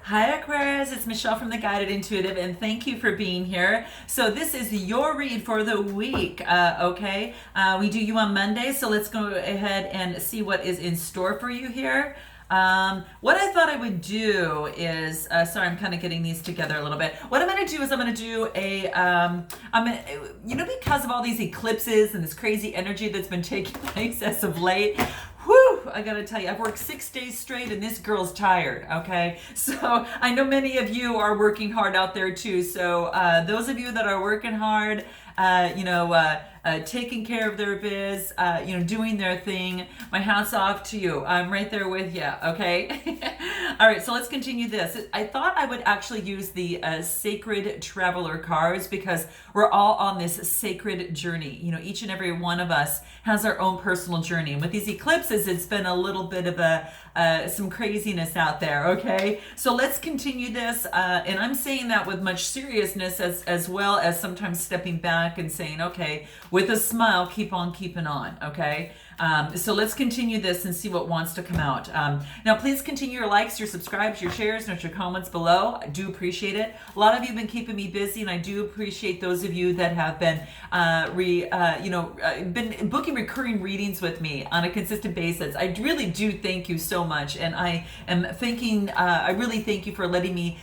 Hi Aquarius, it's Michelle from the Guided Intuitive, and thank you for being here. So this is your read for the week, okay? We do you on Monday, so let's go ahead and see what is in store for you here. What I thought I would do is, sorry, I'm kind of getting these together a little bit. What I'm going to do is I'm going to do because of all these eclipses and this crazy energy that's been taking place as of late, whew, I gotta tell you, I've worked 6 days straight and this girl's tired, okay? So I know many of you are working hard out there too. So those of you that are working hard, taking care of their biz, doing their thing, my hat's off to you. I'm right there with you, okay? All right, so let's continue this. I thought I would actually use the Sacred Traveler cards because we're all on this sacred journey. You know, each and every one of us has our own personal journey. And with these eclipses, it's been a little bit of some craziness out there, okay? So let's continue this. And I'm saying that with much seriousness as well as sometimes stepping back and saying, okay, with a smile, keep on keeping on, okay? So let's continue this and see what wants to come out. Now, please continue your likes, your subscribes, your shares, and your comments below. I do appreciate it. A lot of you have been keeping me busy, and I do appreciate those of you that have been, been booking recurring readings with me on a consistent basis. I really do thank you so much, and I am thinking, I really thank you for letting me,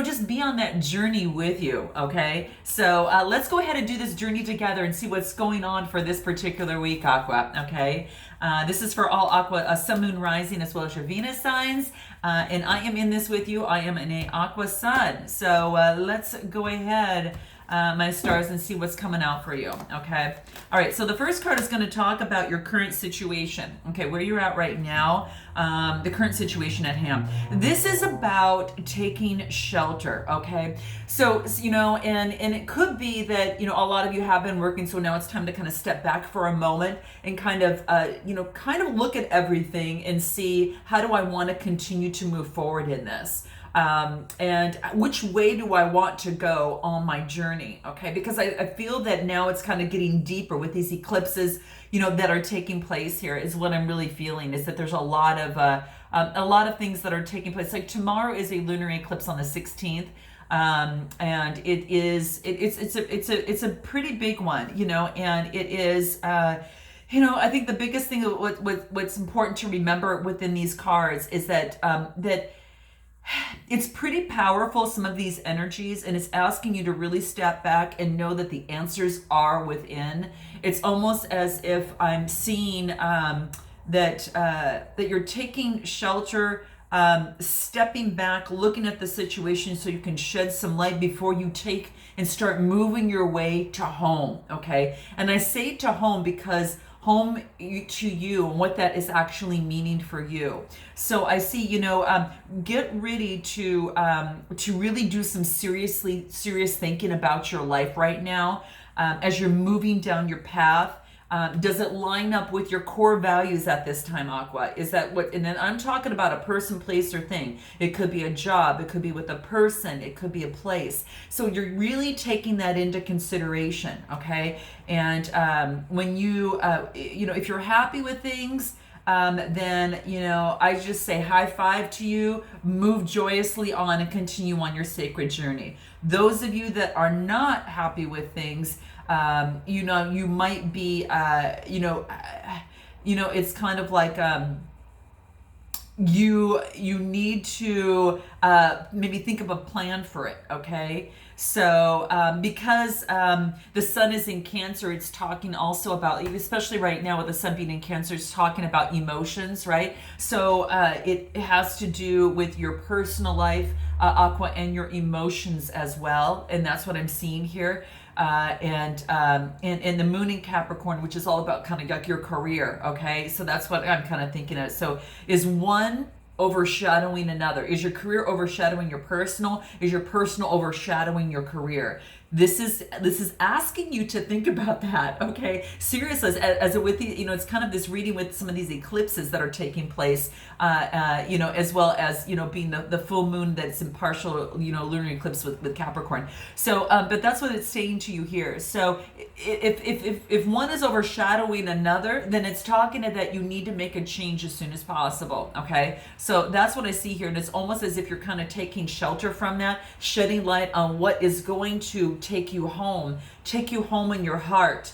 just be on that journey with you, okay? So let's go ahead and do this journey together and see what's going on for this particular week, Aqua, okay? This is for all Aqua, Sun, Moon, Rising, as well as your Venus signs, and I am in this with you. I am in a Aqua Sun. So let's go ahead, my stars, and see what's coming out for you, okay? All right, so the first card is going to talk about your current situation, okay, where you're at right now, the current situation at hand. This is about taking shelter, okay? So, and it could be that, a lot of you have been working, so now it's time to kind of step back for a moment and kind of look at everything and see, how do I want to continue to move forward in this? And which way do I want to go on my journey? Okay, because I feel that now it's kind of getting deeper with these eclipses, that are taking place here. Is what I'm really feeling, is that there's a lot of things that are taking place. Like tomorrow is a lunar eclipse on the 16th. And it's a pretty big one, and it is, I think the biggest thing, what's important to remember within these cards is that, it's pretty powerful, some of these energies, and it's asking you to really step back and know that the answers are within. It's almost as if I'm seeing that you're taking shelter, stepping back, looking at the situation so you can shed some light before you take and start moving your way to home, okay? And I say to home because home to you and what that is actually meaning for you. So I see, get ready to really do some serious thinking about your life right now, as you're moving down your path. Does it line up with your core values at this time, Aqua? Is that what, and then I'm talking about a person, place, or thing. It could be a job, it could be with a person, it could be a place. So you're really taking that into consideration, okay? And when you, if you're happy with things, then, I just say high five to you, move joyously on and continue on your sacred journey. Those of you that are not happy with things, you might be, it's kind of like, you need to maybe think of a plan for it, okay? So because the sun is in Cancer, it's talking also about, especially right now with the sun being in Cancer, it's talking about emotions, right? So it has to do with your personal life, Aqua, and your emotions as well, and that's what I'm seeing here. And the moon in Capricorn, which is all about kind of like your career, okay? So that's what I'm kind of thinking of. So is one overshadowing another? Is your career overshadowing your personal? Is your personal overshadowing your career? this is asking you to think about that, okay? Seriously, as with the, it's kind of this reading with some of these eclipses that are taking place, as well as, being the full moon that's in partial, lunar eclipse with Capricorn. So, but that's what it's saying to you here. So if one is overshadowing another, then it's talking that you need to make a change as soon as possible, okay? So that's what I see here, and it's almost as if you're kind of taking shelter from that, shedding light on what is going to take you home in your heart,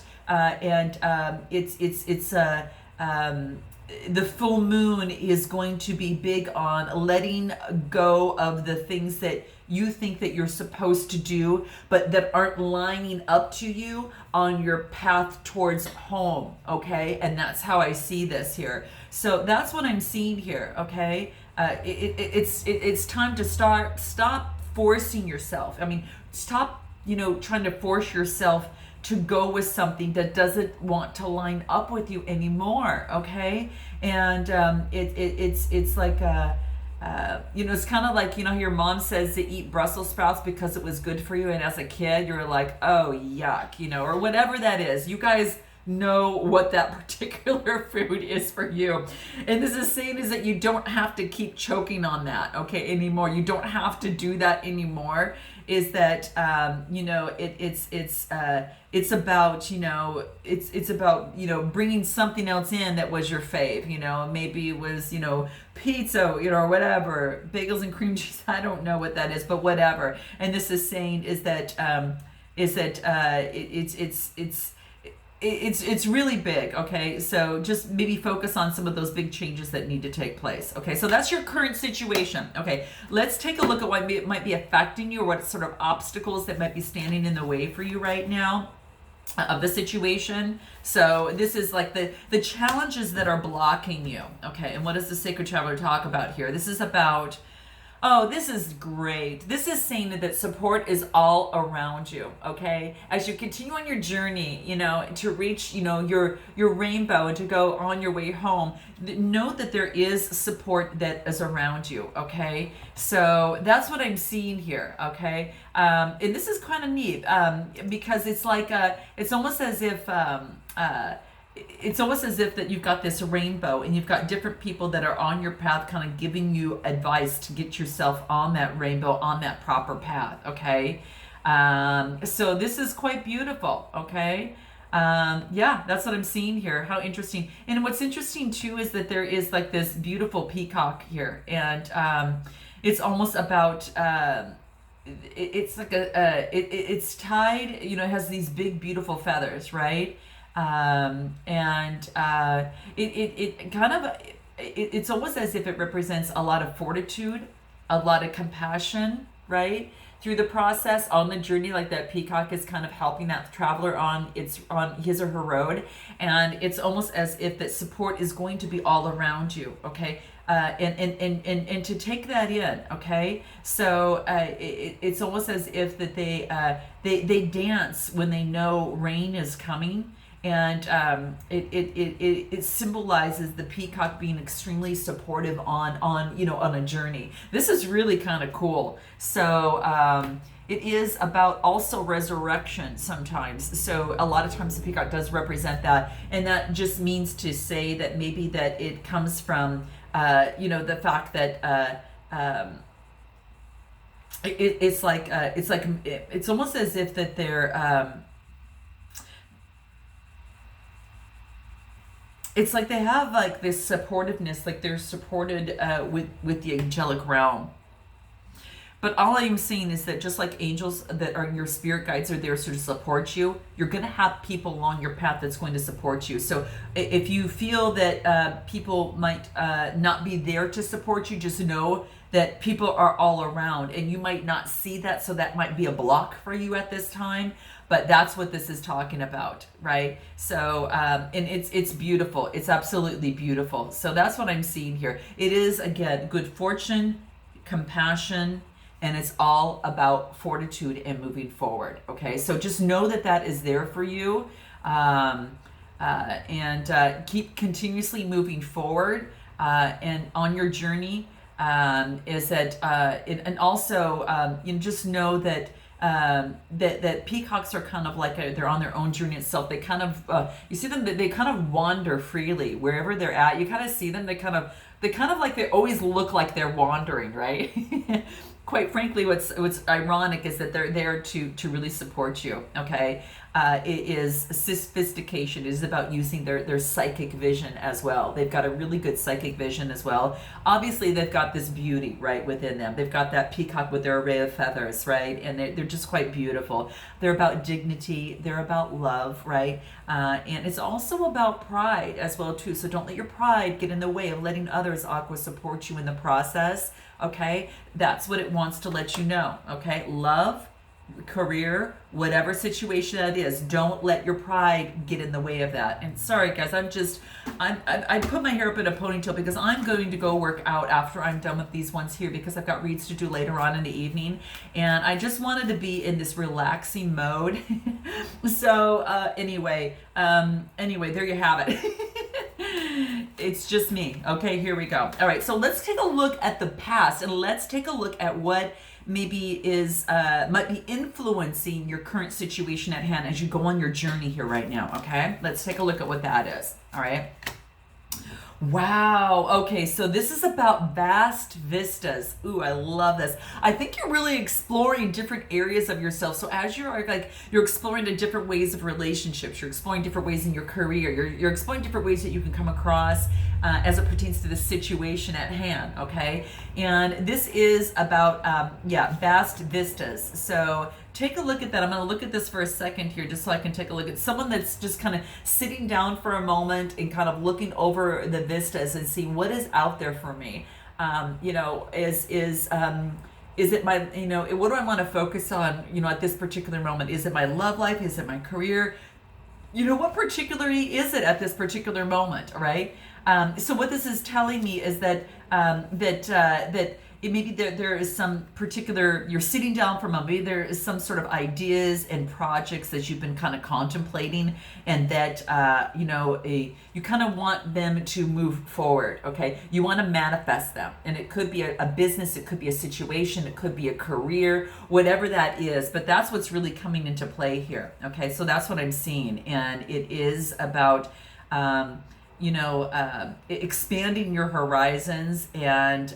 the full moon is going to be big on letting go of the things that you think that you're supposed to do, but that aren't lining up to you on your path towards home, okay? And that's how I see this here. So that's what I'm seeing here, okay? It's time to stop forcing yourself. I mean, stop, trying to force yourself to go with something that doesn't want to line up with you anymore, okay? And it's like it's kind of like, your mom says to eat Brussels sprouts because it was good for you, and as a kid you're like, oh yuck, or whatever that is. You guys know what that particular food is for you. And this is saying is that you don't have to keep choking on that, okay, anymore. You don't have to do that anymore. Is that it's about it's about bringing something else in that was your fave. Maybe it was pizza, or whatever, bagels and cream cheese. I don't know what that is, but whatever. And this is saying is that it's really big, okay? So just maybe focus on some of those big changes that need to take place, okay? So that's your current situation, okay? Let's take a look at what might be affecting you, or what sort of obstacles that might be standing in the way for you right now of the situation. So this is like the challenges that are blocking you, okay? And what does the Sacred Traveler talk about here? This is about, oh, this is great. This is saying that support is all around you, okay? As you continue on your journey, to reach, your rainbow and to go on your way home, know that there is support that is around you, okay? So that's what I'm seeing here, okay? And this is kind of neat, because it's like, it's almost as if, that you've got this rainbow and you've got different people that are on your path kind of giving you advice to get yourself on that rainbow, on that proper path, okay? So this is quite beautiful, okay? That's what I'm seeing here. How interesting. And what's interesting too is that there is like this beautiful peacock here, and it's almost about it's like it's tied, it has these big beautiful feathers, right? It's almost as if it represents a lot of fortitude, a lot of compassion, right? Through the process, on the journey, like that peacock is kind of helping that traveler on his or her road. And it's almost as if that support is going to be all around you, okay? And to take that in, okay? So it's almost as if that they dance when they know rain is coming. And it symbolizes the peacock being extremely supportive on a journey. This is really kind of cool. So it is about also resurrection sometimes. So a lot of times the peacock does represent that, and that just means to say that maybe that it comes from the fact that it's almost as if that they're it's like they have like this supportiveness, like they're supported with the angelic realm. But all I'm saying is that just like angels that are your spirit guides are there to support you, you're going to have people along your path that's going to support you. So if you feel that people might not be there to support you, just know that people are all around, and you might not see that, so that might be a block for you at this time. But that's what this is talking about, right? So, and it's beautiful. It's absolutely beautiful. So that's what I'm seeing here. It is, again, good fortune, compassion, and it's all about fortitude and moving forward, okay? So just know that that is there for you, and keep continuously moving forward and on your journey. And also, just know that that peacocks are kind of like they're on their own journey itself. They kind of you see them, they kind of wander freely wherever they're at. You kind of see them, they kind of like, they always look like they're wandering, right? Quite frankly, what's ironic is that they're there to really support you. Okay, it is sophistication. It is about using their psychic vision as well. They've got a really good psychic vision as well. Obviously, they've got this beauty right within them. They've got that peacock with their array of feathers, right? And they're just quite beautiful. They're about dignity. They're about love, right? And it's also about pride as well too. So don't let your pride get in the way of letting others, Aqua, support you in the process. Okay, that's what it wants to let you know. Okay, love, career, whatever situation that is, don't let your pride get in the way of that. And sorry guys, I put my hair up in a ponytail because I'm going to go work out after I'm done with these ones here, because I've got reads to do later on in the evening, and I just wanted to be in this relaxing mode. So anyway, there you have it. It's just me. Okay, here we go. All right, so let's take a look at the past, and let's take a look at what maybe is might be influencing your current situation at hand as you go on your journey here right now. Okay, let's take a look at what that is. All right. Wow. Okay, so this is about vast vistas. Ooh, I love this. I think you're really exploring different areas of yourself. So as you're exploring the different ways of relationships, you're exploring different ways in your career, you're exploring different ways that you can come across as it pertains to the situation at hand. Okay, and this is about vast vistas. So take a look at that. I'm going to look at this for a second here just so I can take a look at someone that's just kind of sitting down for a moment and kind of looking over the vistas and see what is out there for me. Is it my, what do I want to focus on, at this particular moment? Is it my love life? Is it my career? What particularly is it at this particular moment, right? So what this is telling me is that maybe there is some particular, you're sitting down for a moment, maybe there is some sort of ideas and projects that you've been kind of contemplating, and that, you kind of want them to move forward, okay? You want to manifest them, and it could be a business, it could be a situation, it could be a career, whatever that is, but that's what's really coming into play here, okay? So that's what I'm seeing, and it is about, expanding your horizons and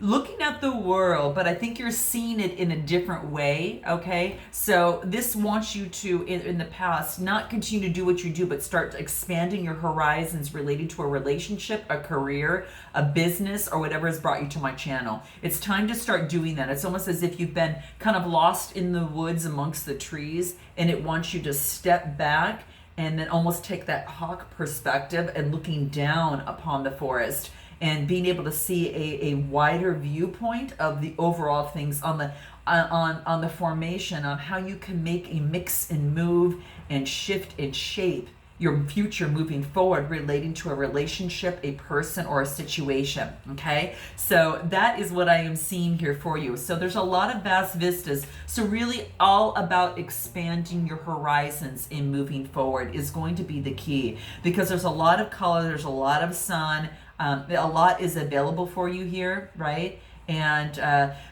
looking at the world, but I think you're seeing it in a different way, okay? So this wants you to, in the past, not continue to do what you do, but start expanding your horizons related to a relationship, a career, a business, or whatever has brought you to my channel. It's time to start doing that. It's almost as if you've been kind of lost in the woods amongst the trees, and it wants you to step back and then almost take that hawk perspective and looking down upon the forest and being able to see a wider viewpoint of the overall things on the formation, on how you can make a mix and move and shift and shape your future moving forward relating to a relationship, a person, or a situation, okay? So that is what I am seeing here for you. So there's a lot of vast vistas. So really all about expanding your horizons in moving forward is going to be the key, because there's a lot of color, there's a lot of sun, a lot is available for you here, right? And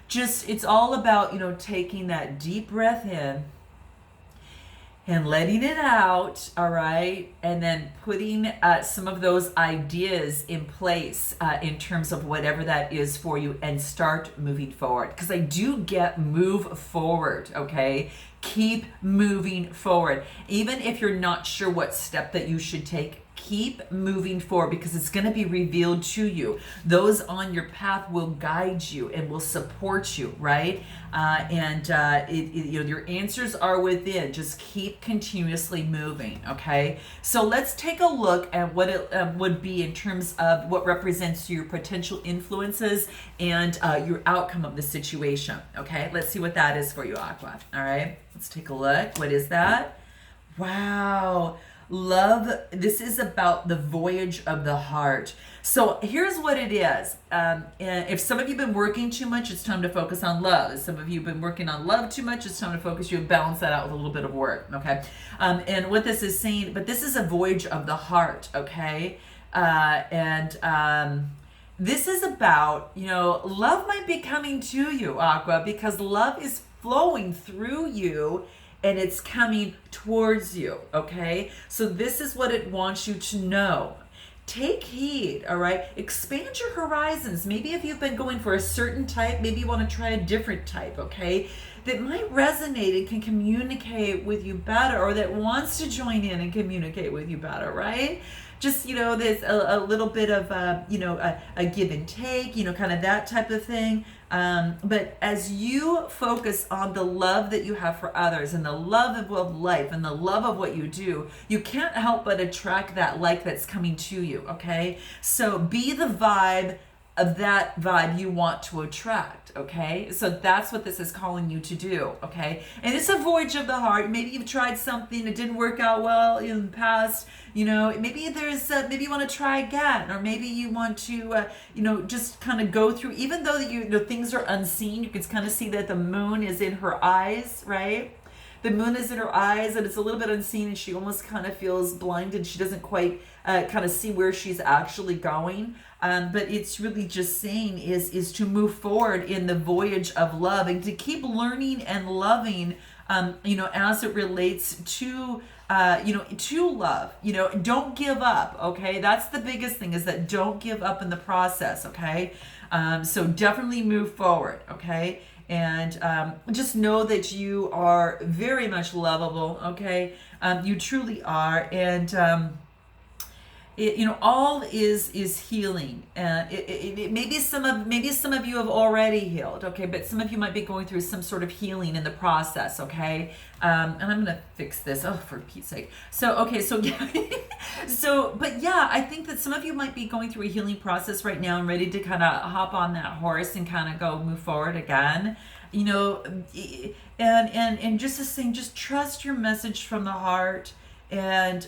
it's all about, taking that deep breath in and letting it out, all right? And then putting some of those ideas in place in terms of whatever that is for you, and start moving forward. Because I do get move forward, okay? Keep moving forward. Even if you're not sure what step that you should take, keep moving forward, because it's going to be revealed to you. Those on your path will guide you and will support you, right? Your answers are within. Just keep continuously moving, okay? So let's take a look at what it would be in terms of what represents your potential influences and your outcome of the situation, okay? Let's see what that is for you, Aqua, all right? Let's take a look. What is that? Wow. Love, this is about the voyage of the heart. So here's what it is. And if some of you have been working too much, it's time to focus on love. If some of you have been working on love too much, it's time to focus, you balance that out with a little bit of work, okay? And what this is saying, but this is a voyage of the heart, okay? This is about, love might be coming to you, Aqua, because love is flowing through you and it's coming towards you, okay? So this is what it wants you to know. Take heed, all right? Expand your horizons. Maybe if you've been going for a certain type, maybe you want to try a different type, okay? That might resonate and can communicate with you better, or that wants to join in and communicate with you better, right? Just, there's a little bit of, a give and take, kind of that type of thing. But as you focus on the love that you have for others and the love of life and the love of what you do, you can't help but attract that like that's coming to you, okay? So be the vibe of that vibe you want to attract, okay? So that's what this is calling you to do, okay? And it's a voyage of the heart. Maybe you've tried something that didn't work out well in the past, maybe maybe you want to try again, or maybe you want to, just kind of go through, even though things are unseen, you can kind of see that the moon is in her eyes, right? The moon is in her eyes and it's a little bit unseen, and she almost kind of feels blinded. She doesn't quite kind of see where she's actually going. But it's really just saying is to move forward in the voyage of love and to keep learning and loving, as it relates to, to love. Don't give up, okay? That's the biggest thing, is that don't give up in the process, okay? So definitely move forward, okay? And just know that you are very much lovable, okay? You truly are. And all is healing. Maybe some of you have already healed, okay? But some of you might be going through some sort of healing in the process, okay? And I'm gonna fix this. Oh, for Pete's sake. But yeah, I think that some of you might be going through a healing process right now and ready to kind of hop on that horse and kind of move forward again. And just this thing, just trust your message from the heart. And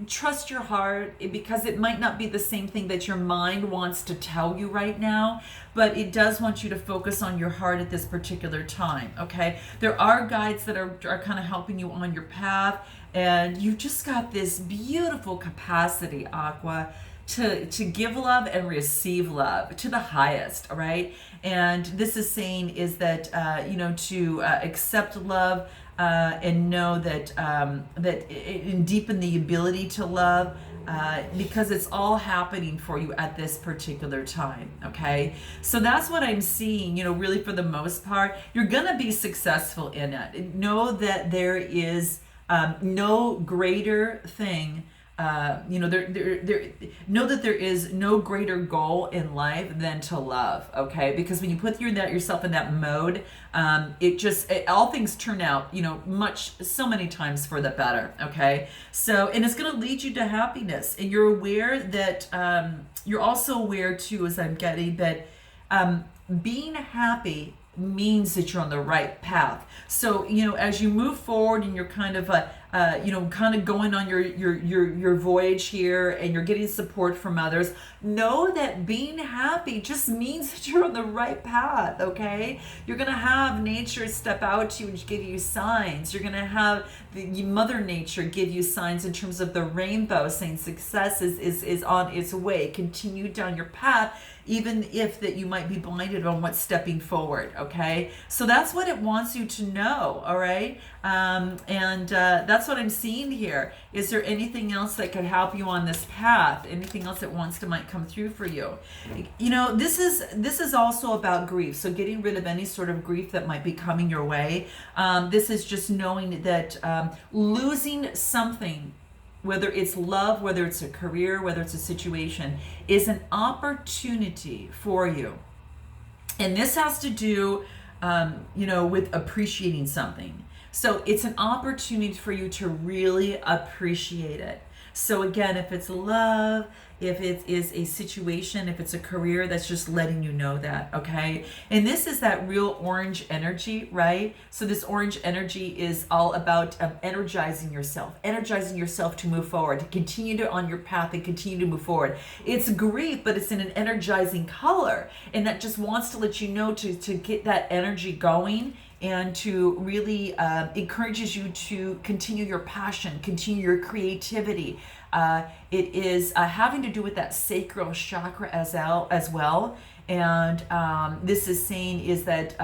trust your heart, because it might not be the same thing that your mind wants to tell you right now, but it does want you to focus on your heart at this particular time, okay? There are guides that are kind of helping you on your path, and you've just got this beautiful capacity, Aqua, to give love and receive love to the highest, all right? And this is saying is that to accept love, and know that and deepen the ability to love, because it's all happening for you at this particular time, okay? So that's what I'm seeing, really for the most part. You're gonna be successful in it. Know that there is no greater thing. Know that there is no greater goal in life than to love, okay? Because when you put yourself in that mode, all things turn out, so many times for the better, okay? So, and it's going to lead you to happiness. And you're aware that, you're also aware too, as I'm getting, that being happy means that you're on the right path. So, as you move forward and you're kind of going on your voyage here, and you're getting support from others, know that being happy just means that you're on the right path, okay? You're going to have nature step out to you and give you signs. You're going to have Mother Nature give you signs in terms of the rainbow, saying success is on its way. Continue down your path, even if that you might be blinded on what's stepping forward, okay? So that's what it wants you to know, all right? That's what I'm seeing here. Is there anything else that could help you on this path? Anything else that might come through for you? This is also about grief. So getting rid of any sort of grief that might be coming your way. This is just knowing that losing something, whether it's love, whether it's a career, whether it's a situation, is an opportunity for you. And this has to do, with appreciating something. So it's an opportunity for you to really appreciate it. So again, if it's love, if it is a situation, if it's a career, that's just letting you know that, okay? And this is that real orange energy, right? So this orange energy is all about energizing yourself to move forward, to continue on your path and continue to move forward. It's grief, but it's in an energizing color. And that just wants to let you know to get that energy going, and to really encourages you to continue your passion, continue your creativity, It is having to do with that sacral chakra as well. And this is saying is that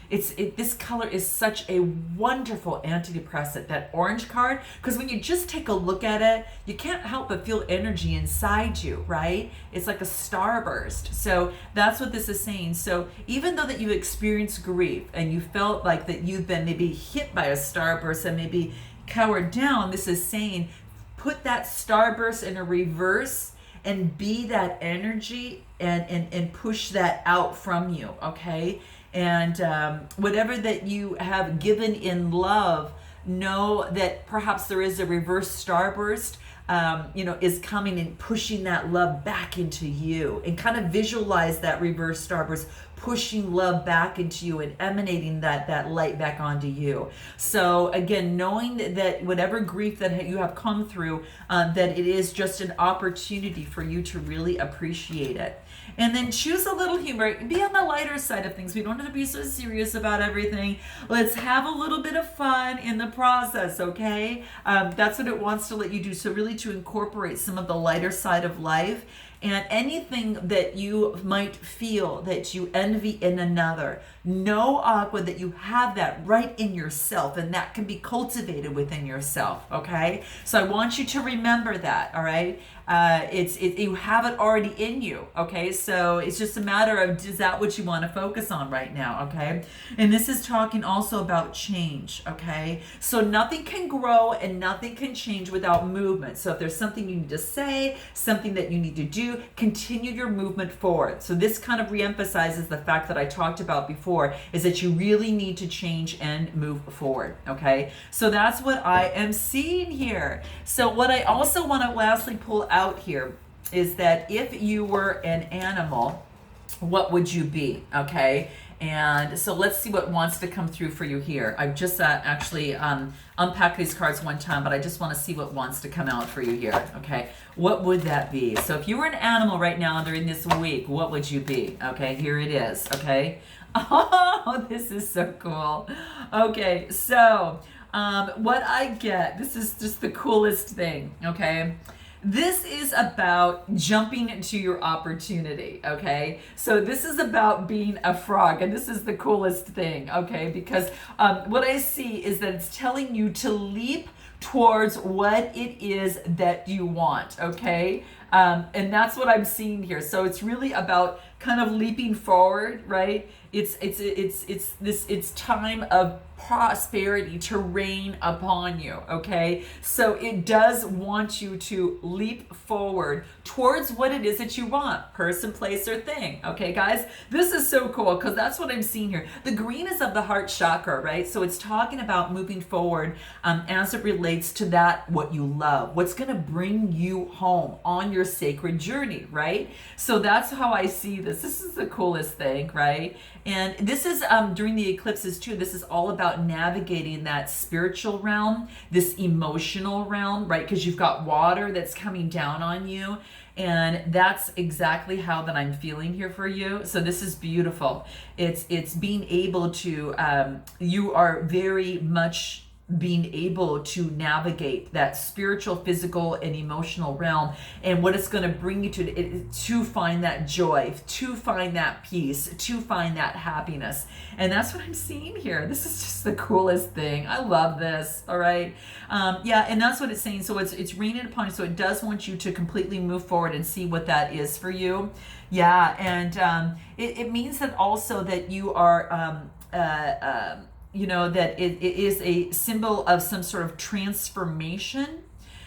this color is such a wonderful antidepressant, that orange card, because when you just take a look at it, you can't help but feel energy inside you, right? It's like a starburst. So that's what this is saying. So even though that you experienced grief and you felt like that you've been maybe hit by a starburst and maybe cowered down, this is saying put that starburst in a reverse and be that energy and push that out from you, okay? And whatever that you have given in love, know that perhaps there is a reverse starburst, is coming and pushing that love back into you, and kind of visualize that reverse starburst pushing love back into you and emanating that light back onto you. So again, knowing that whatever grief that you have come through, that it is just an opportunity for you to really appreciate it. And then choose a little humor. Be on the lighter side of things. We don't have to be so serious about everything. Let's have a little bit of fun in the process, okay? That's what it wants to let you do. So really to incorporate some of the lighter side of life. And anything that you might feel that you envy in another, know, Aqua, that you have that right in yourself, and that can be cultivated within yourself, okay? So I want you to remember that, all right? You have it already in you, okay? So it's just a matter of, is that what you want to focus on right now, okay? And this is talking also about change, okay? So nothing can grow and nothing can change without movement. So if there's something you need to say, something that you need to do, continue your movement forward. So this kind of reemphasizes the fact that I talked about before, is that you really need to change and move forward, okay? So that's what I am seeing here. So what I also want to lastly pull out here is that if you were an animal, what would you be, okay? And so let's see what wants to come through for you here. I've just actually unpacked these cards one time, but I just want to see what wants to come out for you here, okay? What would that be? So if you were an animal right now during this week, what would you be? Okay, here it is, okay? Oh, this is so cool. Okay, so what I get, this is just the coolest thing, okay? This is about jumping into your opportunity, okay? So this is about being a frog, and this is the coolest thing, okay? Because what I see is that it's telling you to leap towards what it is that you want, okay? And that's what I'm seeing here. So it's really about kind of leaping forward, right? It's time of prosperity to rain upon you, okay? So it does want you to leap forward towards what it is that you want, person, place, or thing, okay, guys? This is so cool because that's what I'm seeing here. The green is of the heart chakra, right? So it's talking about moving forward as it relates to that, what you love, what's going to bring you home on your sacred journey, right? So that's how I see this. This is the coolest thing, right? And this is during the eclipses too. This is all about navigating that spiritual realm, this emotional realm, right? Because you've got water that's coming down on you. And that's exactly how that I'm feeling here for you. So this is beautiful. It's being able to, you are very much being able to navigate that spiritual, physical, and emotional realm, and what it's going to bring you to find that joy, to find that peace, to find that happiness. And that's what I'm seeing here. This is just the coolest thing. I love this. All right. Yeah, and that's what it's saying. So it's raining upon you. So it does want you to completely move forward and see what that is for you. Yeah, and it means that also that you are that it is a symbol of some sort of transformation,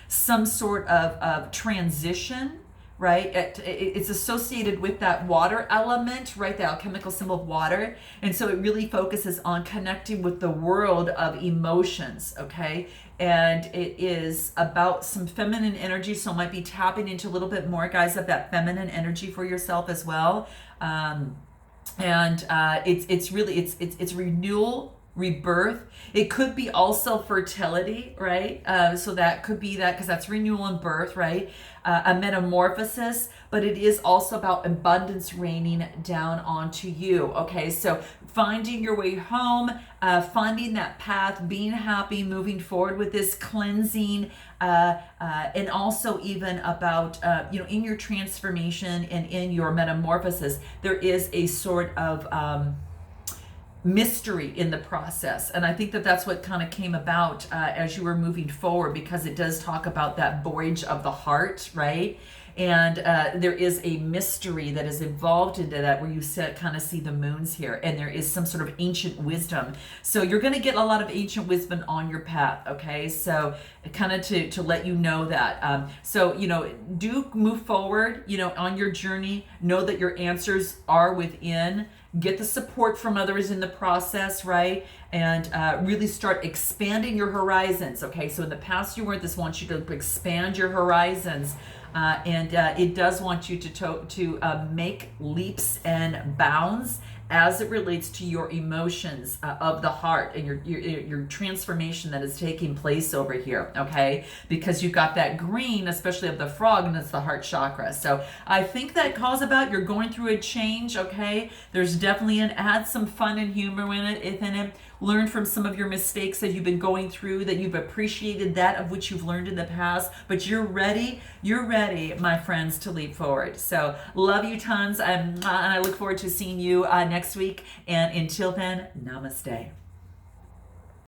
some sort of transition, right? It's associated with that water element, right? The alchemical symbol of water. And so it really focuses on connecting with the world of emotions, okay? And it is about some feminine energy. So it might be tapping into a little bit more, guys, of that feminine energy for yourself as well. And it's really, it's renewal, rebirth. It could be also fertility, right? So that could be that, because that's renewal and birth, right? A metamorphosis, but it is also about abundance raining down onto you. Okay, so finding your way home, finding that path, being happy, moving forward with this cleansing, and also even about, in your transformation and in your metamorphosis, there is a sort of mystery in the process. And I think that that's what kind of came about as you were moving forward, because it does talk about that voyage of the heart, right? And there is a mystery that is involved into that, where you kind of see the moons here, and there is some sort of ancient wisdom. So you're going to get a lot of ancient wisdom on your path, okay? So kind of to let you know that. So, do move forward, on your journey. Know that your answers are within. Get the support from others in the process, right? And really start expanding your horizons, okay? So in the past you weren't. This wants you to expand your horizons. And it does want you to make leaps and bounds as it relates to your emotions of the heart, and your transformation that is taking place over here, okay? Because you've got that green, especially of the frog, and it's the heart chakra. So I think that calls about you're going through a change, okay? There's definitely add some fun and humor in it. Learn from some of your mistakes that you've been going through, that you've appreciated that of which you've learned in the past, but you're ready, my friends, to leap forward. So love you tons, and I look forward to seeing you next week. And until then, namaste.